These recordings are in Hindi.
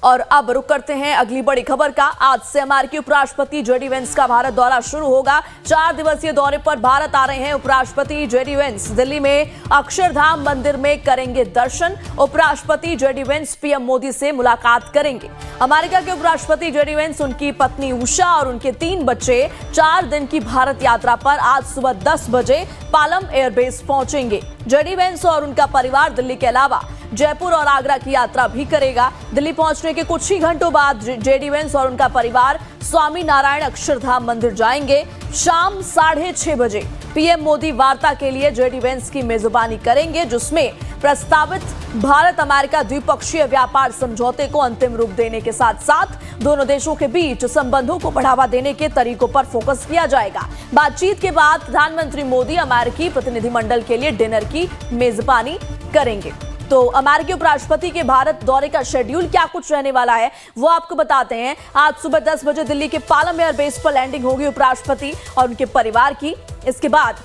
और अब रुक करते हैं अगली बड़ी खबर का। आज से अमेरिकी उपराष्ट्रपति जेडी वेंस का भारत दौरा शुरू होगा। 4 दिवसीय दौरे पर भारत आ रहे हैं उपराष्ट्रपति जेडी वेंस। दिल्ली में अक्षरधाम मंदिर में करेंगे दर्शन। उपराष्ट्रपति जेडी वेंस पीएम मोदी से मुलाकात करेंगे। अमेरिका के उपराष्ट्रपति जेडी वेंस, उनकी पत्नी उषा और उनके 3 बच्चे 4 दिन की भारत यात्रा पर आज सुबह 10 बजे पालम एयरबेस पहुंचेंगे। जेडी वेंस और उनका परिवार दिल्ली के अलावा जयपुर और आगरा की यात्रा भी करेगा। दिल्ली पहुंचने के कुछ ही घंटों बाद जेडी वेंस और उनका परिवार स्वामी नारायण अक्षरधाम मंदिर जाएंगे। शाम 6:30 बजे पीएम मोदी वार्ता के लिए जेडी वेंस की मेजबानी करेंगे, जिसमें प्रस्तावित भारत अमेरिका द्विपक्षीय व्यापार समझौते को अंतिम रूप देने के साथ साथ दोनों देशों के बीच संबंधों को बढ़ावा देने के तरीकों पर फोकस किया जाएगा। बातचीत के बाद प्रधानमंत्री मोदी अमेरिकी प्रतिनिधिमंडल के लिए डिनर की मेजबानी करेंगे। तो अमेरिकी उपराष्ट्रपति के भारत दौरे का शेड्यूल क्या कुछ रहने वाला है वो आपको बताते हैं। आज सुबह 10 बजे दिल्ली के पालम एयरबेस पर लैंडिंग होगी उपराष्ट्रपति और उनके परिवार की। इसके बाद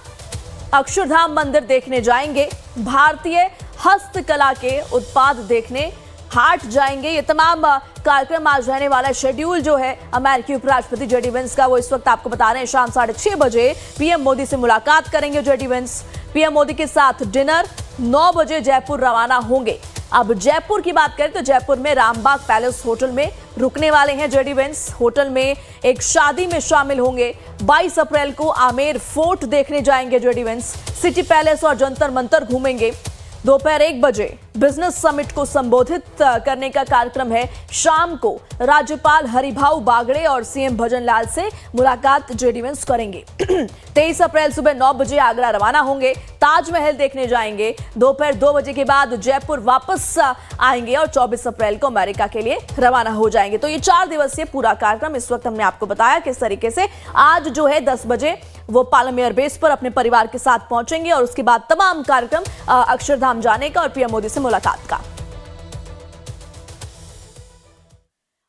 अक्षरधाम मंदिर देखने जाएंगे। भारतीय हस्तकला के उत्पाद देखने हाट जाएंगे। ये तमाम कार्यक्रम आज रहने वाला शेड्यूल जो है अमेरिकी उपराष्ट्रपति जेडी वेंस का, वो इस वक्त आपको बता रहे हैं। शाम 6:30 बजे पीएम मोदी से मुलाकात करेंगे जेडी वेंस। पीएम मोदी के साथ डिनर। 9 बजे जयपुर रवाना होंगे। अब जयपुर की बात करें तो जयपुर में रामबाग पैलेस होटल में रुकने वाले हैं जेडी वेंस। होटल में एक शादी में शामिल होंगे। 22 अप्रैल को आमेर फोर्ट देखने जाएंगे जेडी वेंस। सिटी पैलेस और जंतर मंतर घूमेंगे। दोपहर 1 बजे बिजनेस समिट को संबोधित करने का कार्यक्रम है। शाम को राज्यपाल हरिभाऊ बागड़े और सीएम भजन लाल से मुलाकात जेडी वेंस करेंगे। 23 अप्रैल सुबह 9 बजे आगरा रवाना होंगे। ताजमहल देखने जाएंगे। दोपहर 2 बजे के बाद जयपुर वापस आएंगे और 24 अप्रैल को अमेरिका के लिए रवाना हो जाएंगे। तो ये 4 दिवसीय पूरा कार्यक्रम इस वक्त हमने आपको बताया किस तरीके से आज जो है 10 बजे वो पालम एयरबेस पर अपने परिवार के साथ पहुंचेंगे और उसके बाद तमाम कार्यक्रम अक्षरधाम जाने का और पीएम मोदी से मुलाकात का।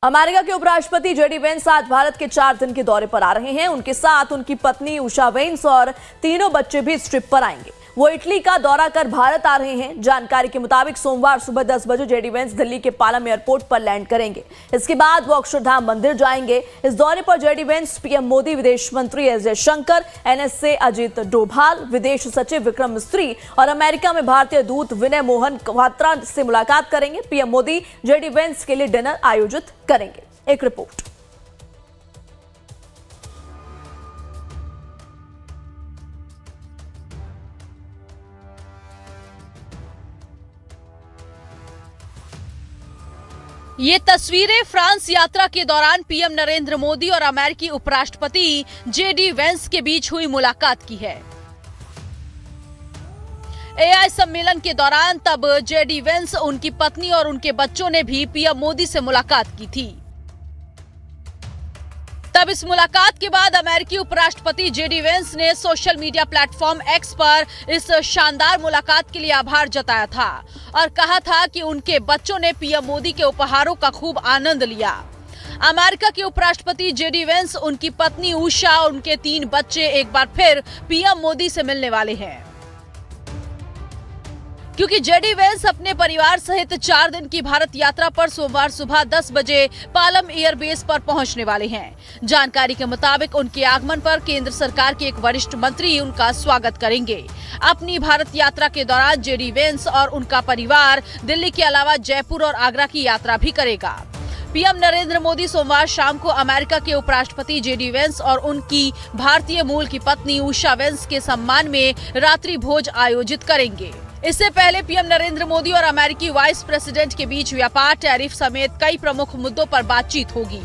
अमेरिका के उपराष्ट्रपति जेडी वेंस आज भारत के 4 दिन के दौरे पर आ रहे हैं। उनके साथ उनकी पत्नी उषा वेंस और तीनों बच्चे भी इस ट्रिप पर आएंगे। वो इटली का दौरा कर भारत आ रहे हैं। जानकारी के मुताबिक सोमवार सुबह 10 बजे जेडी वेंस दिल्ली के पालम एयरपोर्ट पर लैंड करेंगे। इसके बाद वो अक्षरधाम मंदिर जाएंगे। इस दौरे पर जेडी वेंस, पीएम मोदी, विदेश मंत्री एस जयशंकर, एनएसए अजीत डोभाल, विदेश सचिव विक्रम मिस्री और अमेरिका में भारतीय दूत विनय मोहन क्वात्रा से मुलाकात करेंगे। पीएम मोदी जेडी वेंस के लिए डिनर आयोजित करेंगे। एक रिपोर्ट। ये तस्वीरें फ्रांस यात्रा के दौरान पीएम नरेंद्र मोदी और अमेरिकी उपराष्ट्रपति जेडी वेंस के बीच हुई मुलाकात की है। एआई सम्मेलन के दौरान तब जेडी वेंस, उनकी पत्नी और उनके बच्चों ने भी पीएम मोदी से मुलाकात की थी। तब इस मुलाकात के बाद अमेरिकी उपराष्ट्रपति जेडी वेंस ने सोशल मीडिया प्लेटफॉर्म एक्स पर इस शानदार मुलाकात के लिए आभार जताया था और कहा था कि उनके बच्चों ने पीएम मोदी के उपहारों का खूब आनंद लिया। अमेरिका के उपराष्ट्रपति जेडी वेंस, उनकी पत्नी उषा और उनके 3 बच्चे एक बार फिर पीएम मोदी से मिलने वाले हैं, क्योंकि जेडी वेंस अपने परिवार सहित 4 दिन की भारत यात्रा पर सोमवार सुबह 10 बजे पालम एयरबेस पर पहुंचने वाले हैं। जानकारी के मुताबिक उनके आगमन पर केंद्र सरकार के एक वरिष्ठ मंत्री उनका स्वागत करेंगे। अपनी भारत यात्रा के दौरान जेडी वेंस और उनका परिवार दिल्ली के अलावा जयपुर और आगरा की यात्रा भी करेगा। पीएम नरेंद्र मोदी सोमवार शाम को अमेरिका के उपराष्ट्रपति जेडी वेंस और उनकी भारतीय मूल की पत्नी उषा वेंस के सम्मान में रात्रि भोज आयोजित करेंगे। इससे पहले पीएम नरेंद्र मोदी और अमेरिकी वाइस प्रेसिडेंट के बीच व्यापार, टैरिफ समेत कई प्रमुख मुद्दों पर बातचीत होगी।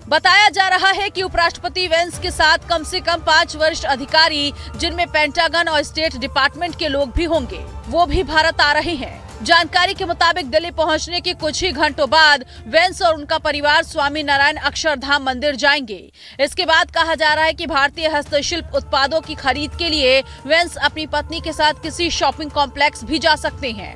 बताया जा रहा है कि उपराष्ट्रपति वेंस के साथ कम से कम 5 वरिष्ठ अधिकारी, जिनमें पेंटागन और स्टेट डिपार्टमेंट के लोग भी होंगे, वो भी भारत आ रहे हैं। जानकारी के मुताबिक दिल्ली पहुंचने के कुछ ही घंटों बाद वेंस और उनका परिवार स्वामी नारायण अक्षरधाम मंदिर जाएंगे। इसके बाद कहा जा रहा है कि भारतीय हस्तशिल्प उत्पादों की खरीद के लिए वेंस अपनी पत्नी के साथ किसी शॉपिंग कॉम्प्लेक्स भी जा सकते हैं।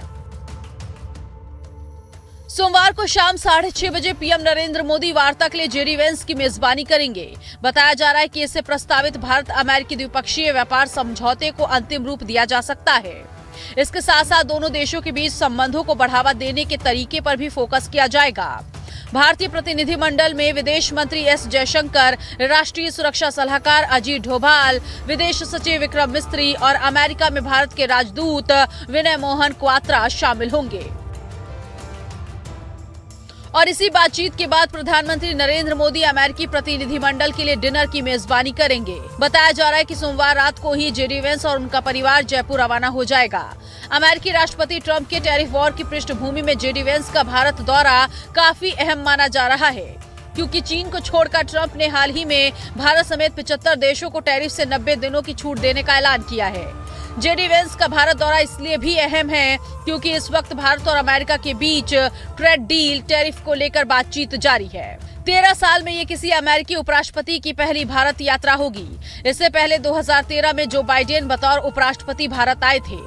सोमवार को शाम 6:30 बजे पीएम नरेंद्र मोदी वार्ता के लिए जेडी वेंस की मेजबानी करेंगे। बताया जा रहा है कि इससे प्रस्तावित भारत अमेरिकी द्विपक्षीय व्यापार समझौते को अंतिम रूप दिया जा सकता है। इसके साथ साथ दोनों देशों के बीच संबंधों को बढ़ावा देने के तरीके पर भी फोकस किया जाएगा। भारतीय प्रतिनिधिमंडल में विदेश मंत्री एस जयशंकर, राष्ट्रीय सुरक्षा सलाहकार अजीत डोभाल, विदेश सचिव विक्रम मिस्री और अमेरिका में भारत के राजदूत विनय मोहन क्वात्रा शामिल होंगे। और इसी बातचीत के बाद प्रधानमंत्री नरेंद्र मोदी अमेरिकी प्रतिनिधिमंडल के लिए डिनर की मेजबानी करेंगे। बताया जा रहा है कि सोमवार रात को ही जेडी वेंस और उनका परिवार जयपुर रवाना हो जाएगा। अमेरिकी राष्ट्रपति ट्रंप के टैरिफ वॉर की पृष्ठभूमि में जेडी वेंस का भारत दौरा काफी अहम माना जा रहा है, क्योंकि चीन को छोड़कर ट्रंप ने हाल ही में भारत समेत 75 देशों को टैरिफ से 90 दिनों की छूट देने का ऐलान किया है। जेडी वेंस का भारत दौरा इसलिए भी अहम है क्योंकि इस वक्त भारत और अमेरिका के बीच ट्रेड डील टैरिफ को लेकर बातचीत जारी है। 13 साल में ये किसी अमेरिकी उपराष्ट्रपति की पहली भारत यात्रा होगी। इससे पहले 2013 में जो बाइडेन बतौर उपराष्ट्रपति भारत आए थे।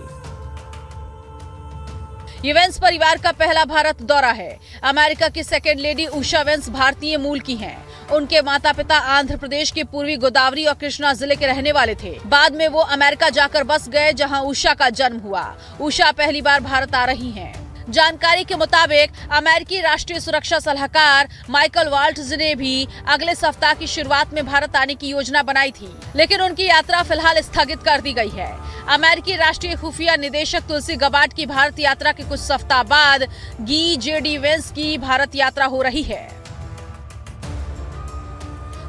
ये वेंस परिवार का पहला भारत दौरा है। अमेरिका की सेकेंड लेडी उषा वेंस भारतीय मूल की हैं। उनके माता पिता आंध्र प्रदेश के पूर्वी गोदावरी और कृष्णा जिले के रहने वाले थे। बाद में वो अमेरिका जाकर बस गए, जहां उषा का जन्म हुआ। उषा पहली बार भारत आ रही हैं। जानकारी के मुताबिक अमेरिकी राष्ट्रीय सुरक्षा सलाहकार माइकल वाल्ट्ज ने भी अगले सप्ताह की शुरुआत में भारत आने की योजना बनाई थी, लेकिन उनकी यात्रा फिलहाल स्थगित कर दी गई है। अमेरिकी राष्ट्रीय खुफिया निदेशक तुलसी गबार्ड की भारत यात्रा के कुछ सप्ताह बाद जेडी वेंस की भारत यात्रा हो रही है।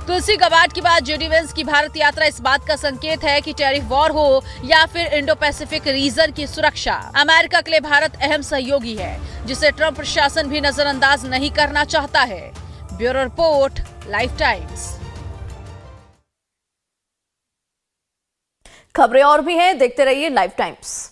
तुलसी गबार्ड के बाद जेडी वेंस की भारत यात्रा इस बात का संकेत है कि टैरिफ वॉर हो या फिर इंडो पैसिफिक रीजन की सुरक्षा, अमेरिका के लिए भारत अहम सहयोगी है, जिसे ट्रंप प्रशासन भी नजरअंदाज नहीं करना चाहता है। Bureau report, life times. खबरें और भी हैं, देखते रहिए लाइफ टाइम्स।